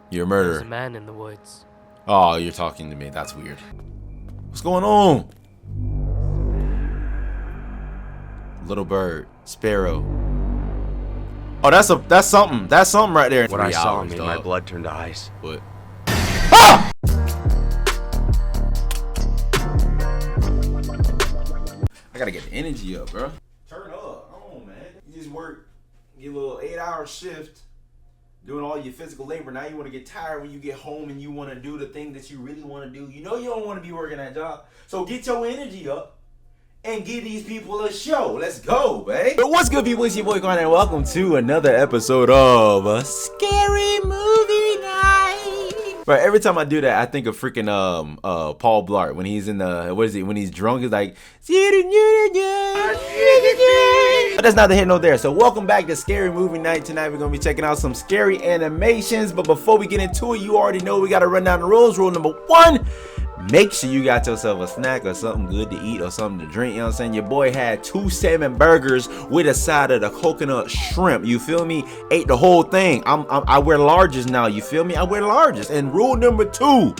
You're a There's a murderer. man in the woods. Oh, you're talking to me. That's weird. What's going on? Little bird, sparrow. Oh, that's something. That's something right there. What I saw made my blood turn to ice. What? Ah! I gotta get the energy up, bro. Turn up. Come on, man. You just work your little 8-hour shift, doing all your physical labor. Now you want to get tired when you get home and you want to do the thing that you really want to do. You know you don't want to be working that job. So get your energy up and give these people a show. Let's go, babe. But what's good, people? It's your boy Garner, and welcome to another episode of a Scary Movie Night. But every time I do that, I think of freaking Paul Blart when he's in the when he's drunk, he's like, but that's neither here nor there. So welcome back to Scary Movie Night. Tonight we're gonna be checking out some scary animations. But before we get into it, you already know we gotta run down the rules. Rule number 1. Make sure you got yourself a snack or something good to eat or something to drink. You know what I'm saying? Your boy had 2 salmon burgers with a side of the coconut shrimp. You feel me? Ate the whole thing. I wear larges now. You feel me? I wear larges. And rule number 2.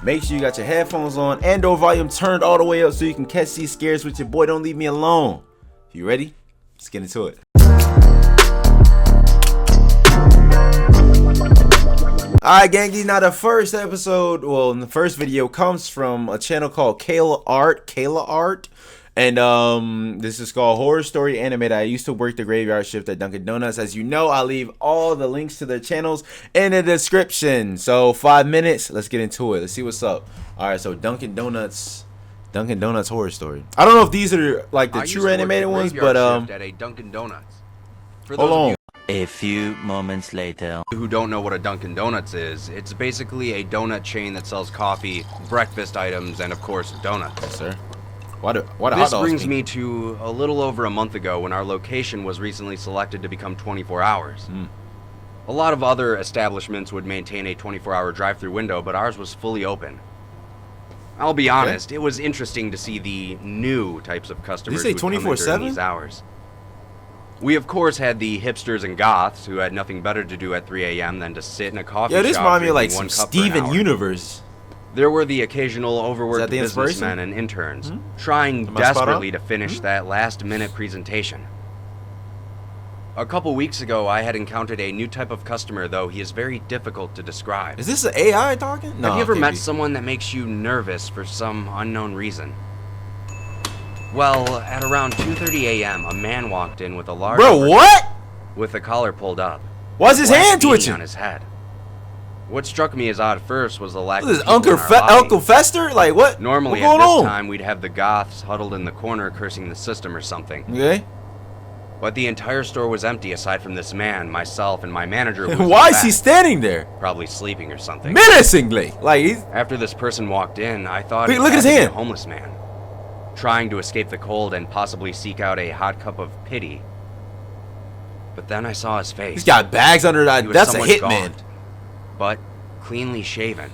Make sure you got your headphones on and or volume turned all the way up so you can catch these scares with your boy. Don't leave me alone. You ready? Let's get into it. Alright, gangies, now the first episode, the first video comes from a channel called kaylart, and this is called Horror Story Animated. I used to work the graveyard shift at Dunkin' Donuts. As you know, I'll leave all the links to their channels in the description. So 5 minutes, let's get into it. Let's see what's up. Alright, so Dunkin' Donuts Horror Story. I don't know if these are like the true animated ones, but at a Dunkin' Donuts. For those hold on. A few moments later. Who don't know what a Dunkin' Donuts is, it's basically a donut chain that sells coffee, breakfast items, and of course donuts. Yes, sir. Why do hot This dogs brings mean? me to a little over a month ago when our location was recently selected to become 24 hours. A lot of other establishments would maintain a 24-hour drive-through window, but ours was fully open. I'll be honest, it was interesting to see the new types of customers Did you say who would come in 24/7? during these hours. We of course had the hipsters and goths who had nothing better to do at 3 a.m. than to sit in a coffee shop. Yeah, this reminds me of like drinking some 1 cup per Steven hour. Universe. There were the occasional Is that overworked the inspiration? businessmen and interns trying Am I spot desperately on? to finish that last-minute presentation. A couple weeks ago, I had encountered a new type of customer, though he is very difficult to describe. Is this an AI talking? No. Have you ever can't met be. someone that makes you nervous for some unknown reason? Well, at around 2:30 a.m., a man walked in with a large Bro, what? with the collar pulled up. Why's his black hand beanie twitching? on his head. What struck me as odd first was the lack What is of this, people in our lobby. Uncle Fester? Like what? Normally What's at going this on? time we'd have the goths huddled in the corner cursing the system or something. Okay. But the entire store was empty aside from this man, myself, and my manager who was Why in is he back, standing there? probably sleeping or something. Menacingly. Like he's After this person walked in, I thought Look- it look at had his to be hand. a homeless man, trying to escape the cold and possibly seek out a hot cup of pity. But then I saw his face. he's got bags under that. He was That's a somewhat hitman. gaunt, but cleanly shaven.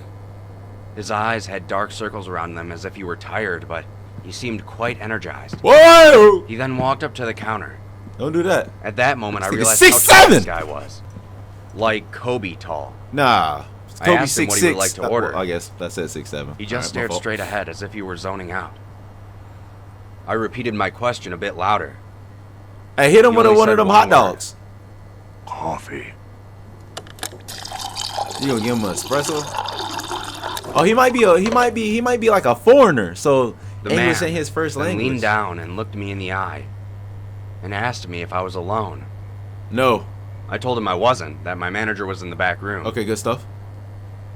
His eyes had dark circles around them as if he were tired, but he seemed quite energized. Whoa! He then walked up to the counter. Don't do that. At that moment, I This nigga realized how tall 6'7". this guy was. Like Kobe tall. Nah. I Kobe asked him what he would 6'6". like to order. I guess that said 6'7". He just Alright, my stared fault. straight ahead as if he were zoning out. I repeated my question a bit louder. Hey, hit him He with only one of said them one hot word. dogs. Coffee. You gonna give him an espresso? Oh, he might be like a foreigner. So The English man ain't his first then language. leaned down and looked me in the eye and asked me if I was alone. No. I told him I wasn't, that my manager was in the back room. Okay, good stuff.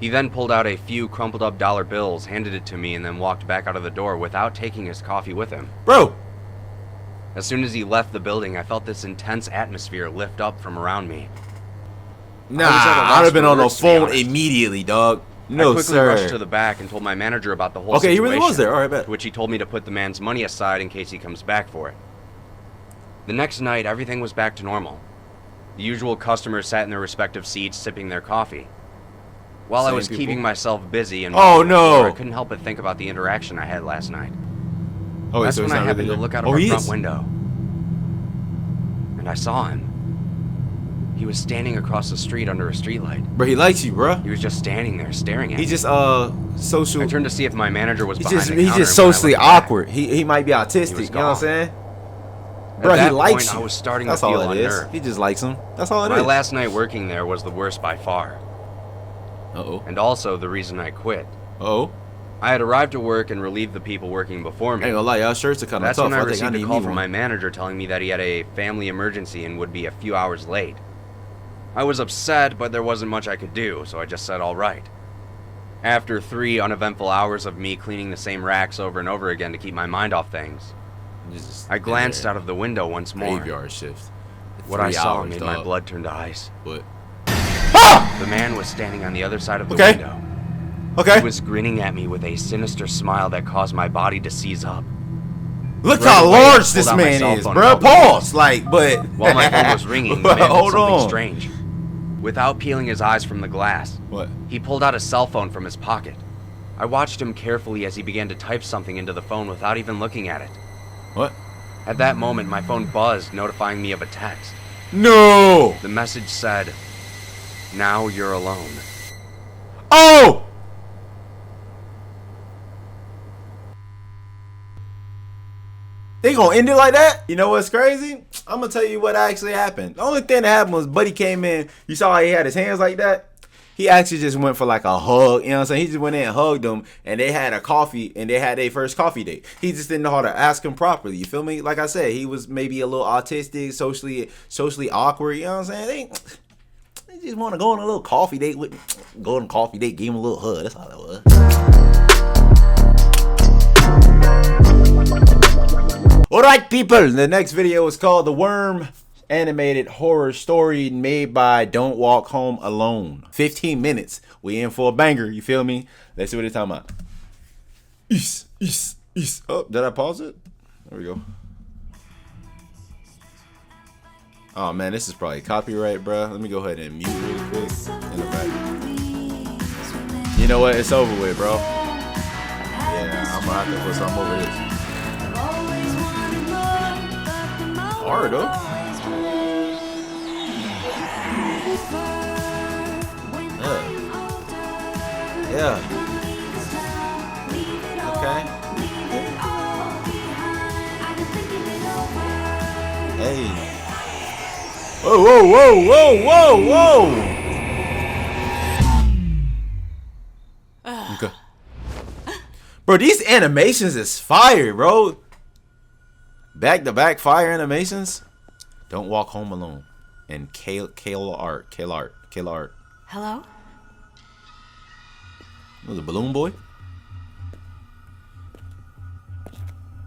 He then pulled out a few crumpled up dollar bills, handed it to me, and then walked back out of the door without taking his coffee with him. Bro, As soon as he left the building, I felt this intense atmosphere lift up from around me. nah, at a loss I'd have been for on the words, to be phone honest. immediately, dog. I No, quickly sir. rushed to the back and told my manager about the whole Okay, he situation. really was there. All right, bet. To which he told me to put the man's money aside in case he comes back for it. The next night, everything was back to normal. The usual customers sat in their respective seats, sipping their coffee. While I Same was people. keeping myself busy and Oh, mopping the no. floor, I couldn't help but think about the interaction I had last night. Oh, wait, That's so when he's I not happened really to there. Oh, look out of our he front is. window. And I saw him. He was standing across the street under a streetlight. Bro, he likes you, bro. He was just standing there staring at me. He just social. I turned to see if my manager was behind the He's counter, just and when I socially looked back, awkward. He might be autistic. You know what I'm gone. saying? At Bro, he that likes point, you. I was starting That's to feel all it is. unnerved. He just likes him. That's all it My is. last night working there was the worst by far. Uh-oh. And also the reason I quit. Uh-oh. I had arrived to work and relieved the people working before me. I ain't gonna lie, y'all shirts are kind of That's tough. when I think received need a call me from my one. manager telling me that he had a family emergency and would be a few hours late. I was upset, but there wasn't much I could do, so I just said all right. After 3 uneventful hours of me cleaning the same racks over and over again to keep my mind off things, I glanced out of the window once more. Graveyard shift. What I 3 saw hours, made dog. my blood turn to ice. What? The man was standing on the other side of the Okay. window. Okay. He was grinning at me with a sinister smile that caused my body to seize up. Look Right how away, I large pulled this out my man cell is, phone bro. and uploaded Pause. Like, but While my phone was ringing, the But man did hold something on. strange. Without peeling his eyes from the glass, What? he pulled out a cell phone from his pocket. I watched him carefully as he began to type something into the phone without even looking at it. What? At that moment, my phone buzzed, notifying me of a text. No. The message said, "Now you're alone." Oh. They gonna end it like that? You know what's crazy? I'm gonna tell you what actually happened. The only thing that happened was Buddy came in. You saw how he had his hands like that? He actually just went for like a hug. You know what I'm saying? He just went in and hugged him, and they had a coffee, and they had their first coffee date. He just didn't know how to ask him properly. You feel me? Like I said, he was maybe a little autistic, socially awkward. You know what I'm saying? They just want to go on a little coffee date with, go on a coffee date, give him a little hug. That's all that was. Alright people, the next video is called The Worm Animated Horror Story made by Don't Walk Home Alone. 15 minutes. We in for a banger, you feel me? Let's see what they're talking about. Oh, did I pause it? There we go. Oh man, this is probably copyright, bro. Let me go ahead and mute really quick in the back. You know what? It's over with, bro. Yeah, I'm gonna have to put something over this. Hard though. Yeah. Okay. Hey. Whoa, whoa, whoa, whoa, whoa, whoa. Okay. Bro, these animations is fire, bro. Back-to-back fire animations. Don't Walk Home Alone. And kaylart. Hello? Was it Balloon Boy?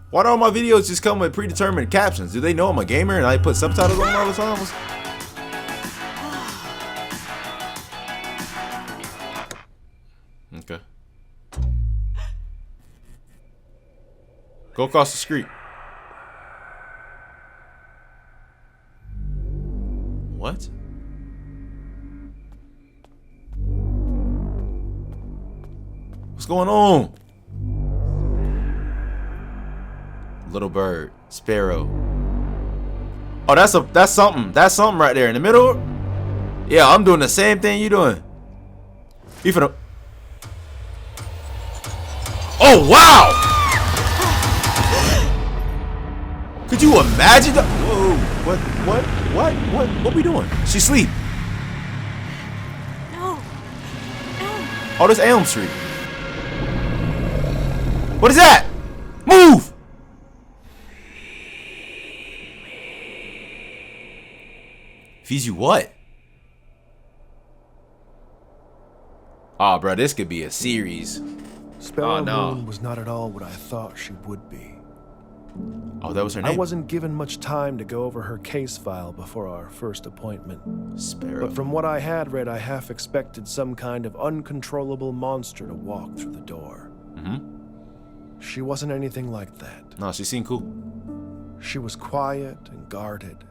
Why do all my videos just come with predetermined captions? Do they know I'm a gamer and I put subtitles on all the time? Okay. Go across the street. What? What's going on? Little bird, sparrow. Oh, that's something. That's something right there in the middle. Yeah, I'm doing the same thing you doing. You finna. Oh wow! Could you imagine that? Whoa! What we doing? She sleep. No. Oh, this Elm Street. What is that? Move! Feeds you what? Oh, bro, this could be a series. Sparrow no. Moon was not at all what I thought she would be. Oh, that was her I name. wasn't given much time to go over her case file before our first appointment. Sparrow. But from what I had read, I half expected some kind of uncontrollable monster to walk through the door. Mm-hmm. She wasn't anything like that. No, she seemed cool. She was quiet and guarded.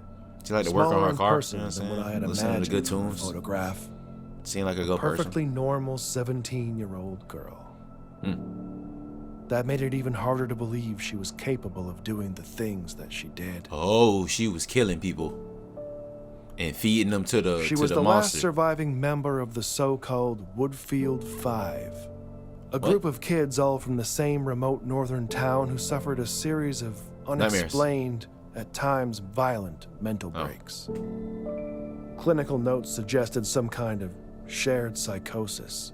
She liked to work on Smaller her in car. person You know what I'm than what I had saying? Listening to imagined good from the tunes. photograph. Seemed like a good Perfectly person. normal 17-year-old girl. Hmm. That made it even harder to believe she was capable of doing the things that she did. Oh, she was killing people. and feeding them to the She was the last monster. surviving member of the so-called Woodfield Five, a group of kids all from the same remote northern town who suffered a series of unexplained, at times violent, mental breaks. Clinical notes suggested some kind of shared psychosis,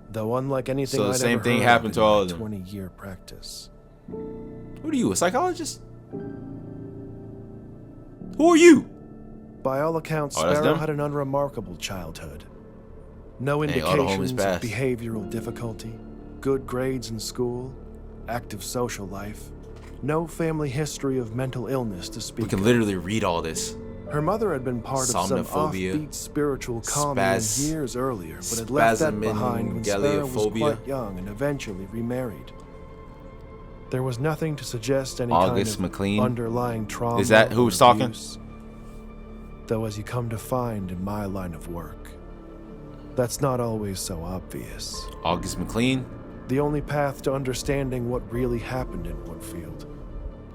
though unlike anything So the I'd same ever thing heard happened of to in all my of them. 20-year practice. What are you, a psychologist? Who are you? By all accounts, Oh, that's Sparrow them? had an unremarkable childhood. No Dang, all the homies indications of passed. behavioral difficulty, good grades in school, active social life, no family history of mental illness to speak We can of. literally read all this. Her mother had been part of some Somnophobia, offbeat spiritual commune years earlier, but had left that behind when Sparrow was spasmophilia. quite young and eventually remarried. There was nothing to suggest any August kind of McLean? underlying trauma. Is that who or was talking? abuse. Though as you come to find in my line of work, that's not always so obvious. August McLean? The only path to understanding what really happened in Woodfield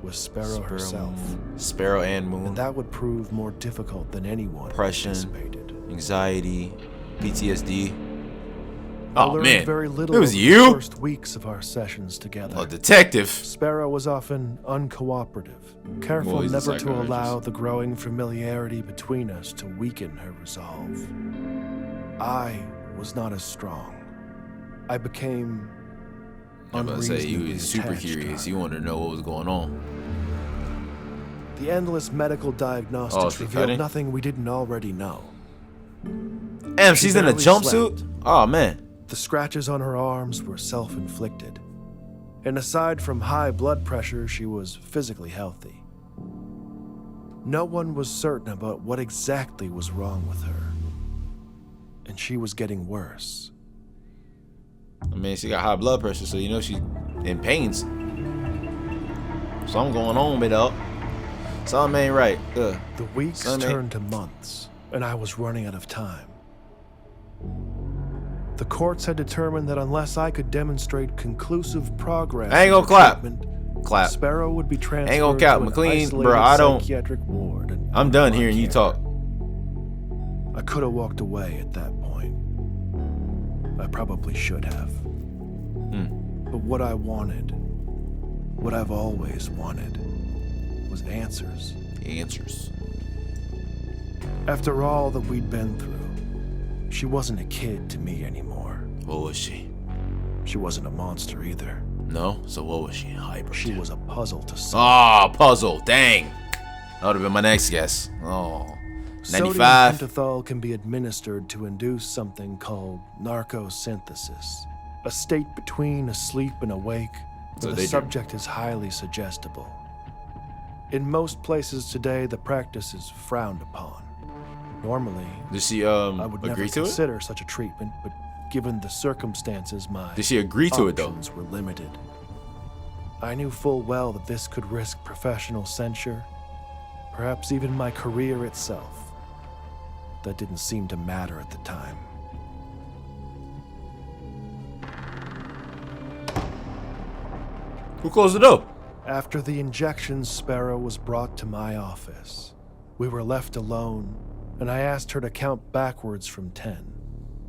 was Sparrow herself. Sparrow and Moon. And that would prove more difficult than anyone Depression, anticipated. anxiety, PTSD. I Oh learned man, very little it was over you? the first weeks of our sessions together. A detective. Sparrow was often uncooperative, careful Well, he's a never to psychiatrist. allow the growing familiarity between us to weaken her resolve. I was not as strong. I became I'm about to say you unreasonably was super attached to curious. her. You wanted to know what was going on. The endless medical diagnostics Oh, she revealed cutting? nothing we didn't already know. Damn, She she's in a barely jumpsuit? slept. Oh man. The scratches on her arms were self-inflicted. And aside from high blood pressure, she was physically healthy. No one was certain about what exactly was wrong with her. And she was getting worse. I mean, she got high blood pressure, so you know she's in pains. Something going on with her. Something ain't right. The weeks Something ain't- turned to months, and I was running out of time. The courts had determined that unless I could demonstrate conclusive progress, I ain't in gonna her clap. treatment, Clap. Sparrow would be transferred gonna cap. to an McLean, isolated bro, I don't- psychiatric ward. And I'm done under my hearing you care. talk. I could have walked away at that point. I probably should have. But what I wanted, what I've always wanted, was answers. Answers. After all that we'd been through, she wasn't a kid to me anymore. What was she? She wasn't a monster either. No? So what was she? Hybrid. She was a puzzle to solve. Ah, puzzle. Dang. That would have been my next guess. Oh. Sodium 95. pentothal can be administered to induce something called narcosynthesis, a state between asleep and awake So where they the do. subject is highly suggestible. In most places today, the practice is frowned upon. Normally, Did she I would never agree to it? consider such a treatment, but given the circumstances, my Did she agree to it though? options were limited. I knew full well that this could risk professional censure, perhaps even my career itself. That didn't seem to matter at the time. Who closed the door? After the injections, Sparrow was brought to my office. We were left alone, and I asked her to count backwards from 10.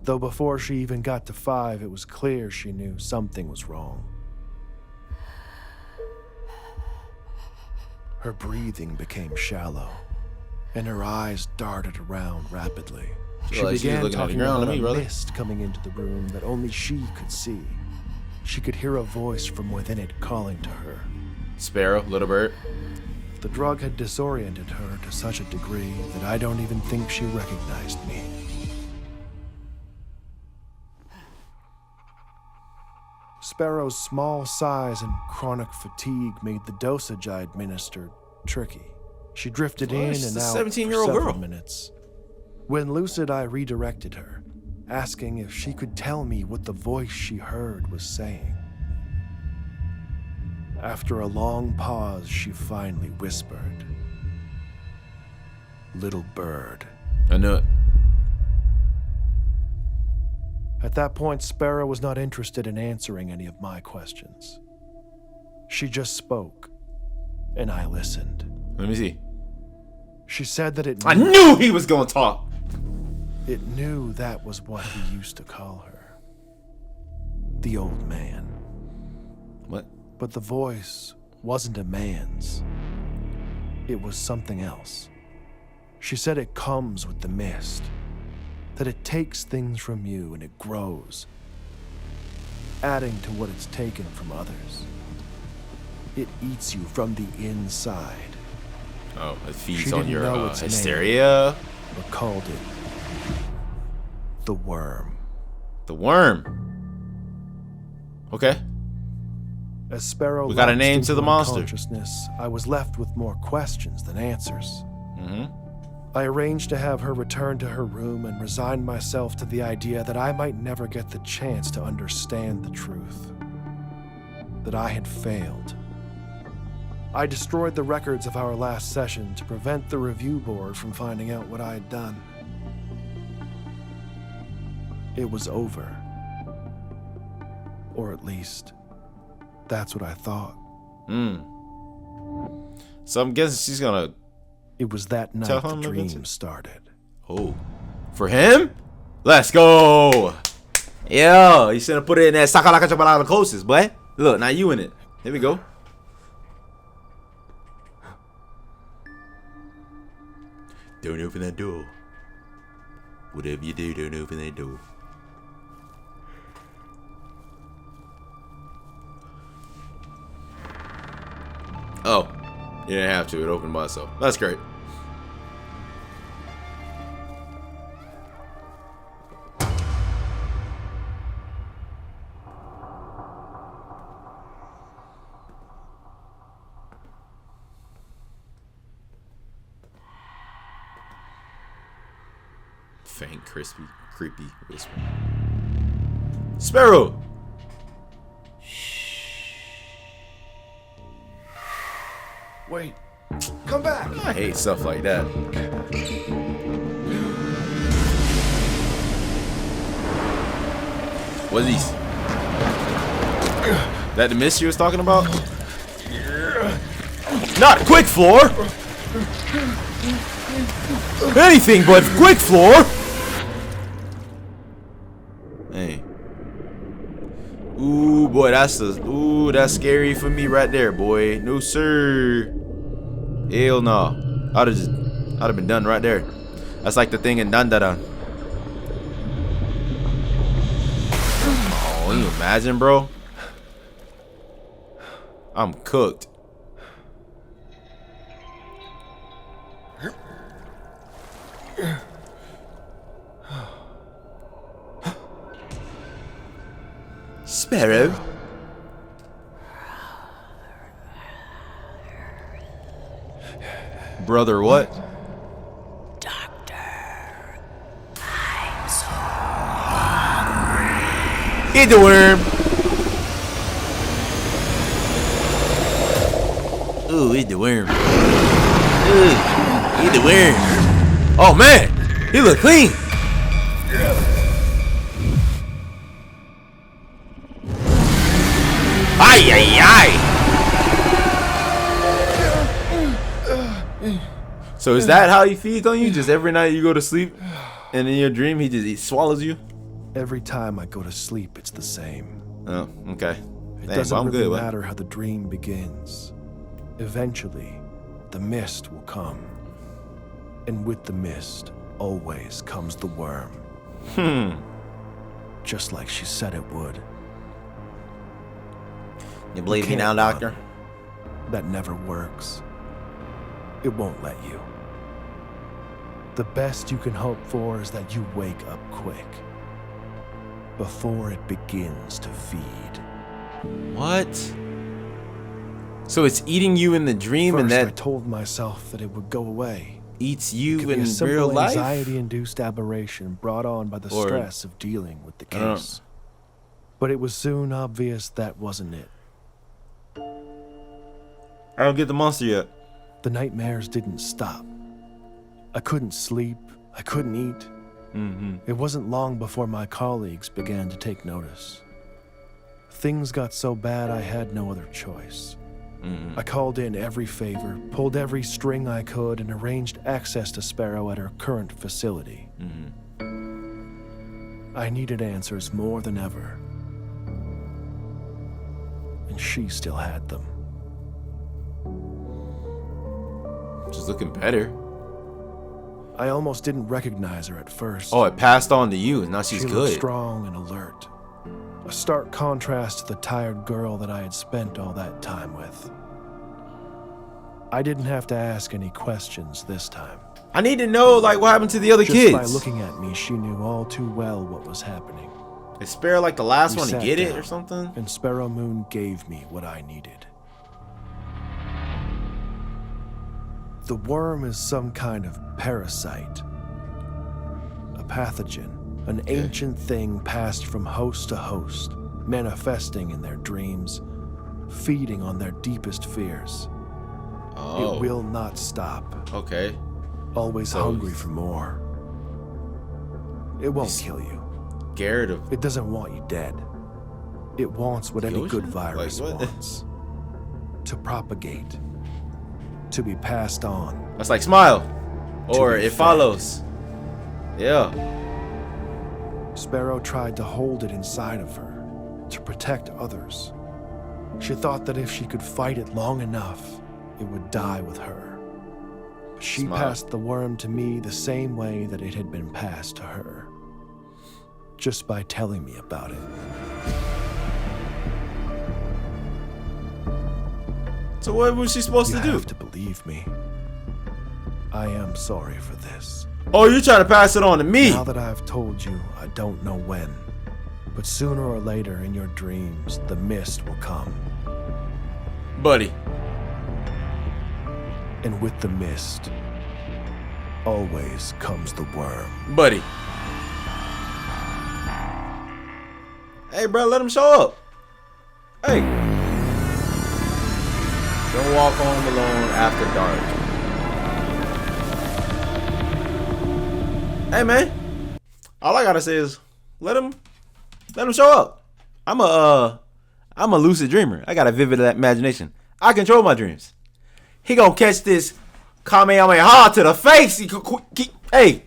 Though before she even got to 5, it was clear she knew something was wrong. Her breathing became shallow, and her eyes darted around rapidly. Feel She like she was began looking at the talking ground to about me, a brother. mist coming into the room that only she could see. She could hear a voice from within it calling to her. Sparrow, little bird. The drug had disoriented her to such a degree that I don't even think she recognized me. Sparrow's small size and chronic fatigue made the dosage I administered tricky. She drifted Well, in she's and a out 17-year-old for several girl. minutes. When lucid, I redirected her, asking if she could tell me what the voice she heard was saying. After a long pause, she finally whispered, "Little bird." I knew it. At that point, Sparrow was not interested in answering any of my questions. She just spoke, and I listened. Let me see. She said that it I knew he was gonna talk. It knew that was what he used to call her. The old man. What? But the voice wasn't a man's. It was something else. She said it comes with the mist. That it takes things from you and it grows, adding to what it's taken from others. It eats you from the inside. Oh, it feeds She on didn't your know its hysteria. But called it the worm. The worm. Okay. As Sparrow We got a lapsed name into to the monster. unconsciousness, I was left with more questions than answers. Mm-hmm. I arranged to have her return to her room and resigned myself to the idea that I might never get the chance to understand the truth. That I had failed. I destroyed the records of our last session to prevent the review board from finding out what I had done. It was over. Or at least, that's what I thought. So I'm guessing she's gonna. It was that night the dream started. Oh, for him? Let's go. Yo, you should have put it in that sakalaka chabalaka closest, boy. Look, now you in it. Here we go. Don't open that door. Whatever you do, don't open that door. Oh, you didn't have to. It opened by itself. That's great. Faint, crispy, creepy whisper. Sparrow! Wait, come back! I hate stuff like that. What is these? That the mist you was talking about? Not quick floor! Anything but quick floor! Hey. Ooh, boy, that's scary for me right there, boy. No, sir. Hell no. I'd have been done right there. That's like the thing in dunkn. Oh, can you imagine, bro? I'm cooked. Sparrow? Brother, what? Doctor, Eat the worm. Ooh, eat the worm. Ooh, eat the worm. Oh man, he look clean. Ay, ay, ay. So is that how he feeds on you? Just every night you go to sleep, and in your dream he swallows you? Every time I go to sleep, it's the same. Oh, okay. It doesn't really matter how the dream begins. Eventually, the mist will come. And with the mist, always comes the worm. Just like she said it would. You believe me can't now, doctor? run. That never works. It won't let you. The best you can hope for is that you wake up quick. Before it begins to feed. What? So it's eating you in the dream, First, and that I told myself that it would go away. eats It you could be in a simple real life? anxiety-induced aberration brought on by the Or- stress of dealing with the I don't- case. But it was soon obvious that wasn't it. I don't get the monster yet. The nightmares didn't stop. I couldn't sleep. I couldn't eat. It wasn't long before my colleagues began to take notice. Things got so bad I had no other choice. I called in every favor, pulled every string I could, and arranged access to Sparrow at her current facility. I needed answers more than ever. And she still had them. She's looking better. I almost didn't recognize her at first. Oh, it passed on to you, and now she's She good. looked strong and alert. A stark contrast to the tired girl that I had spent all that time with. I didn't have to ask any questions this time. I need to know, like, what happened to the other Just kids. by looking at me, she knew all too well what was happening. Is Sparrow like the last We one to sat get it down, or something? And Sparrow Moon gave me what I needed. The worm is some kind of parasite. A pathogen. An ancient thing passed from host to host, manifesting in their dreams, feeding on their deepest fears. Oh. It will not stop. Okay. Always So hungry for more. It won't kill you. Scared of. It doesn't want you dead. It wants what any ocean? good virus Like, what? wants. To propagate. To be passed on. That's like Smile. Or be It fed. Follows. Yeah. Sparrow tried to hold it inside of her, to protect others. She thought that if she could fight it long enough, it would die with her. But she Smile. passed the worm to me the same way that it had been passed to her. Just by telling me about it. So what was she supposed You to do? have to believe me. I am sorry for this. Oh, you're trying to pass it on to me. Now that I've told you, I don't know when. But sooner or later in your dreams, the mist will come. Buddy. And with the mist, always comes the worm. Buddy. Hey, bro, let him show up. Hey. Don't walk home alone after dark. Hey, man. All I gotta say is let him show up. I'm a lucid dreamer. I got a vivid imagination. I control my dreams. He gonna catch this Kamehameha to the face. Hey.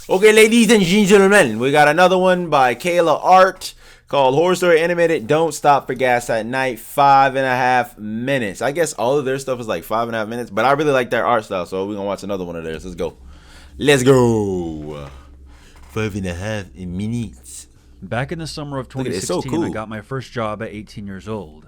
Okay, ladies and gentlemen, we got another one by kaylart called Horror Story Animated Don't Stop for Gas at Night. 5.5 minutes. I guess all of their stuff is like 5.5 minutes, but I really like their art style, so we're gonna watch another one of theirs. Let's go. 5.5 minutes. Back in the summer of Look at it, it's so 2016, cool. I got my first job at 18 years old.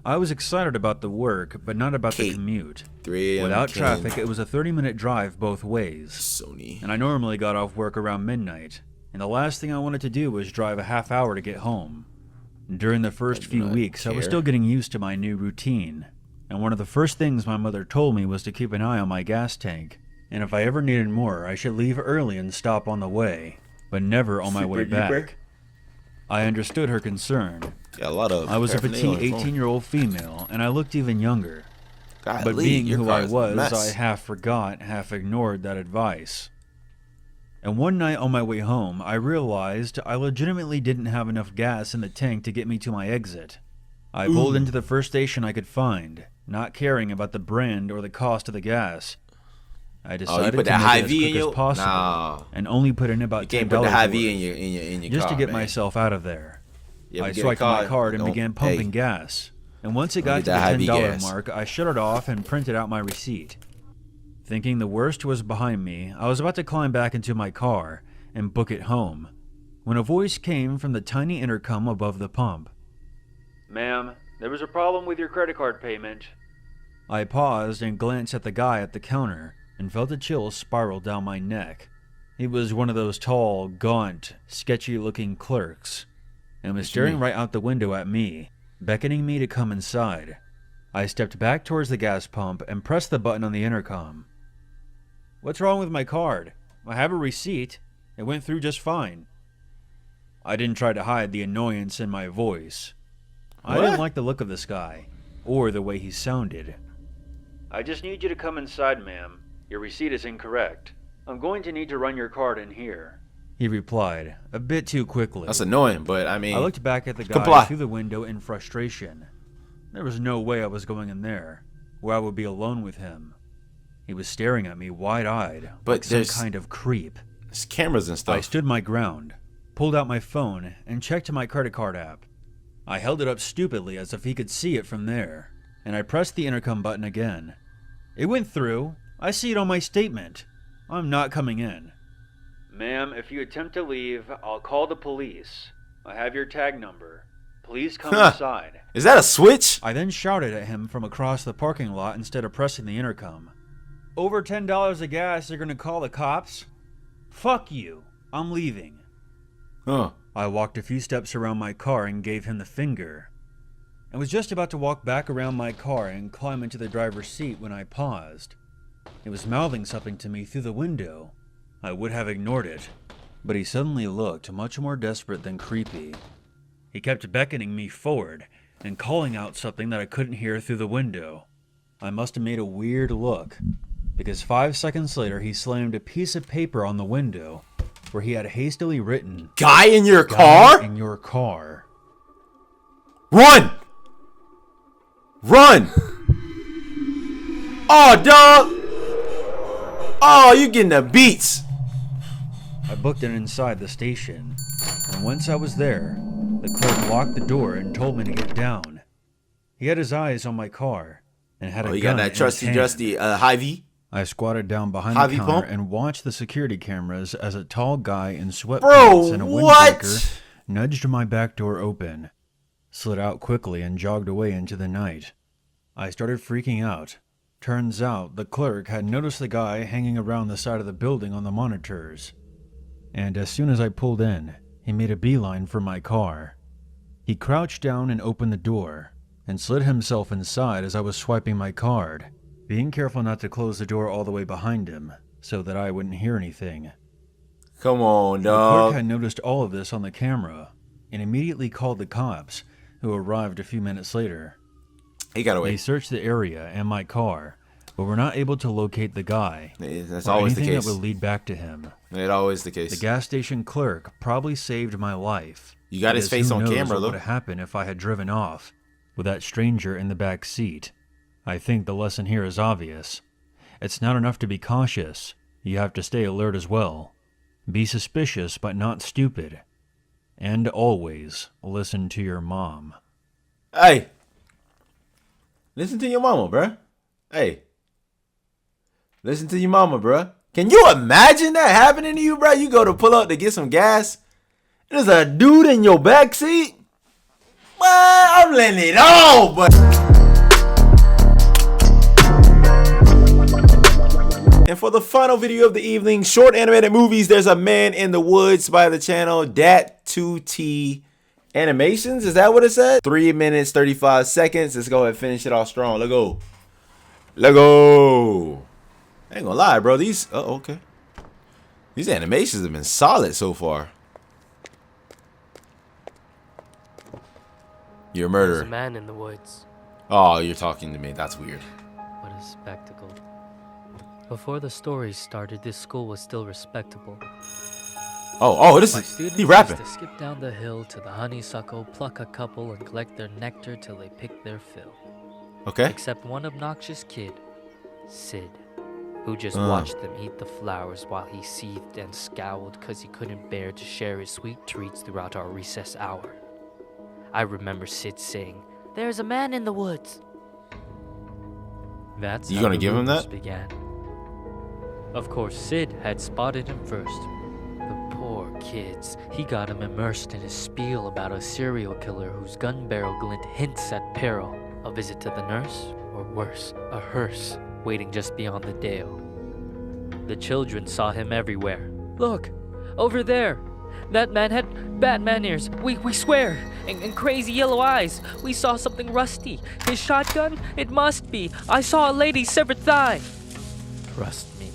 I was excited about the work, but not about the commute. 3 a.m. Without King. traffic, it was a 30-minute drive both ways. Sony. And I normally got off work around midnight, and the last thing I wanted to do was drive a half hour to get home. During the first few weeks, I was still getting used to my new routine, and one of the first things my mother told me was to keep an eye on my gas tank, and if I ever needed more, I should leave early and stop on the way, but never on my way back. I understood her concern. Yeah, a lot of. I was a paraphernalia petite on the phone. 18-year-old female, and I looked even younger. But Golly, being your who car I is a was, mess. I half forgot, half ignored that advice. And one night on my way home, I realized I legitimately didn't have enough gas in the tank to get me to my exit. I pulled into the first station I could find, not caring about the brand or the cost of the gas. I decided put to that make high it as V in quick as your- possible, Nah. and only put in about You can't $10 put the high worth, V in your just car, to get man. myself out of there. Yeah, I but get a swiped my card, card and don't- began pumping hey. gas. And once it Don't got get to that high the V $10 gas. mark, I shut it off and printed out my receipt. Thinking the worst was behind me, I was about to climb back into my car and book it home, when a voice came from the tiny intercom above the pump. "Ma'am, there was a problem with your credit card payment." I paused and glanced at the guy at the counter and felt a chill spiral down my neck. He was one of those tall, gaunt, sketchy-looking clerks, and was staring right out the window at me, beckoning me to come inside. I stepped back towards the gas pump and pressed the button on the intercom. "What's wrong with my card? I have a receipt. It went through just fine." I didn't try to hide the annoyance in my voice. I didn't What? like the look of this guy, or the way he sounded. "I just need you to come inside, ma'am. Your receipt is incorrect. I'm going to need to run your card in here." he replied, a bit too quickly. That's annoying, but I mean... I looked back at the guy comply. through the window in frustration. There was no way I was going in there, where I would be alone with him. He was staring at me wide-eyed, like some kind of creep. There's cameras and stuff. I stood my ground, pulled out my phone, and checked my credit card app. I held it up stupidly as if he could see it from there, and I pressed the intercom button again. It went through. I see it on my statement. I'm not coming in. Ma'am, if you attempt to leave, I'll call the police. I have your tag number. Please come inside. Is that a switch? I then shouted at him from across the parking lot instead of pressing the intercom. Over $10 of gas, you're gonna call the cops? Fuck you. I'm leaving. Huh. I walked a few steps around my car and gave him the finger. I was just about to walk back around my car and climb into the driver's seat when I paused. He was mouthing something to me through the window. I would have ignored it, but he suddenly looked much more desperate than creepy. He kept beckoning me forward and calling out something that I couldn't hear through the window. I must have made a weird look, because 5 seconds later he slammed a piece of paper on the window where he had hastily written, "Guy in your car? Guy in your car." Run! Run! Oh, dog! Oh, you getting the beats. I booked it inside the station, and once I was there, the clerk locked the door and told me to get down. He had his eyes on my car and had a gun you got that in his trusty, hand. trusty Hy-Vee? I squatted down behind Hy-Vee the counter pump? and watched the security cameras as a tall guy in sweatpants Bro, and a what? windbreaker nudged my back door open, slid out quickly, and jogged away into the night. I started freaking out. Turns out the clerk had noticed the guy hanging around the side of the building on the monitors. And as soon as I pulled in, he made a beeline for my car. He crouched down and opened the door, and slid himself inside as I was swiping my card, being careful not to close the door all the way behind him, so that I wouldn't hear anything. Come on, The clerk dog. had noticed all of this on the camera, and immediately called the cops, who arrived a few minutes later. He got They away. searched the area and my car, but were not able to locate the guy, That's or always the anything case. that would lead back to him. It's always the case. The gas station clerk probably saved my life. You got his because face who on knows camera, what though. would have happened if I had driven off with that stranger in the back seat? I think the lesson here is obvious. It's not enough to be cautious. You have to stay alert as well. Be suspicious, but not stupid. And always listen to your mom. Hey. Listen to your mama, bruh. Hey. Listen to your mama, bruh. Can you imagine that happening to you, bruh? You go to pull up to get some gas. There's a dude in your backseat. Well, I'm letting it all, but. And for the final video of the evening, short animated movies, there's a Man in the Woods by the channel Dat2T Animations. Is that what it said? 3 minutes, 35 seconds. Let's go ahead and finish it off strong. Let's go. Let's go. I ain't gonna lie, bro. These, okay. These animations have been solid so far. You're a There's murderer. a man in the woods. Oh, you're talking to me. That's weird. What a spectacle. Before the story started, this school was still respectable. Oh, this My is, students he rapping. used to skip down the hill to the honeysuckle, pluck a couple, and collect their nectar till they picked their fill. Okay. Except one obnoxious kid, Sid, who just watched them eat the flowers while he seethed and scowled because he couldn't bear to share his sweet treats throughout our recess hour. I remember Sid saying, "There's a man in the woods." That's You how gonna the give him rumors that? began. Of course, Sid had spotted him first. The poor kids. He got him immersed in his spiel about a serial killer whose gun barrel glint hints at peril. A visit to the nurse, or worse, a hearse waiting just beyond the dale. The children saw him everywhere. "Look, over there. That man had Batman ears. We swear. And crazy yellow eyes. We saw something rusty. His shotgun? It must be. I saw a lady's severed thigh." Trust me,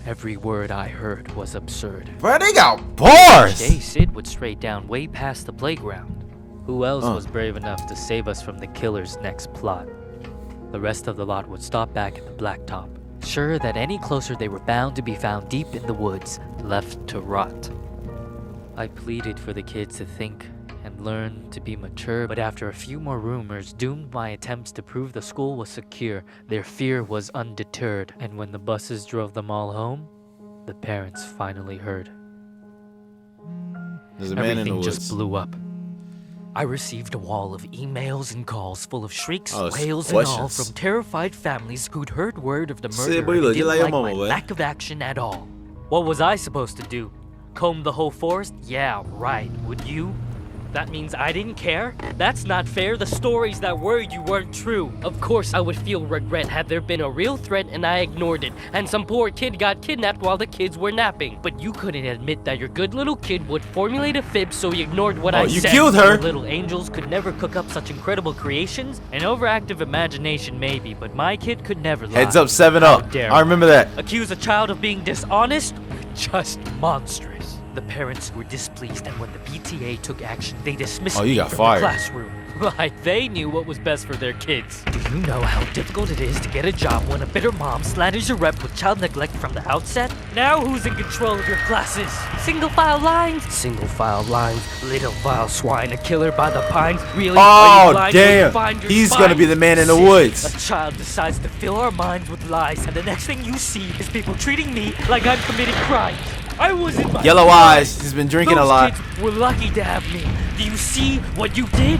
every word I heard was absurd. Bro, they got Each bars. day, Sid would stray down way past the playground. Who else was brave enough to save us from the killer's next plot? The rest of the lot would stop back at the blacktop, sure that any closer they were bound to be found deep in the woods, left to rot. I pleaded for the kids to think and learn to be mature, but after a few more rumors doomed my attempts to prove the school was secure, their fear was undeterred, and when the buses drove them all home, the parents finally heard. There's a man in the Everything woods. just blew up. I received a wall of emails and calls full of shrieks, wails, and all questions. from terrified families who'd heard word of the Sí, murder boy, and lo didn't lleva yo, like mama, my boy. lack of action at all. What was I supposed to do? Comb the whole forest? Yeah, right. Would you? That means I didn't care? That's not fair. The stories that were you weren't true. Of course I would feel regret had there been a real threat and I ignored it, and some poor kid got kidnapped while the kids were napping. But you couldn't admit that your good little kid would formulate a fib, so you ignored what I you said. killed her. Your little angels could never cook up such incredible creations. An overactive imagination maybe, but my kid could never lie. Heads up, 7 How Up. dare I remember that. Accuse a child of being dishonest? Just monstrous. The parents were displeased, and when the PTA took action, they dismissed Oh, you me got from fired. the classroom. Like they knew what was best for their kids. Do you know how difficult it is to get a job when a bitter mom slanders your rep with child neglect from the outset? Now who's in control of your classes? Single file lines? Single file lines. Little vile swine, a killer by the pines. Really? Are you Oh, blind? Will you damn. find your He's spine? gonna be the man in the Sid, woods. A child decides to fill our minds with lies, and the next thing you see is people treating me like I'm committing crimes. I was in my Yellow prime. eyes. He's been drinking a Those lot. kids were lucky to have me. Do you see what you did?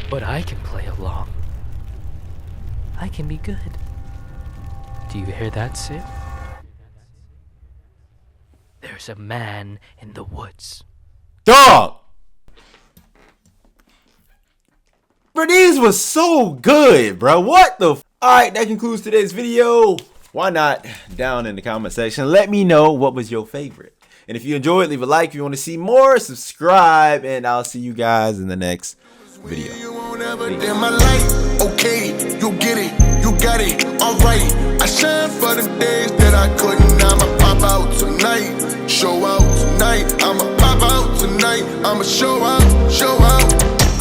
But I can play along. I can be good. Do you hear that, Sid? There's a man in the woods. Dog! Bro, these was so good, bro. What the f? Alright, that concludes today's video. Why not, down in the comment section, let me know what was your favorite. And if you enjoyed, leave a like. If you want to see more, subscribe. And I'll see you guys in the next video. You won't ever dim my light. Okay, you get it, you got it, alright. I shine for the days that I couldn't. I'ma pop out tonight, show out tonight. I'ma pop out tonight, I'ma show out, show out.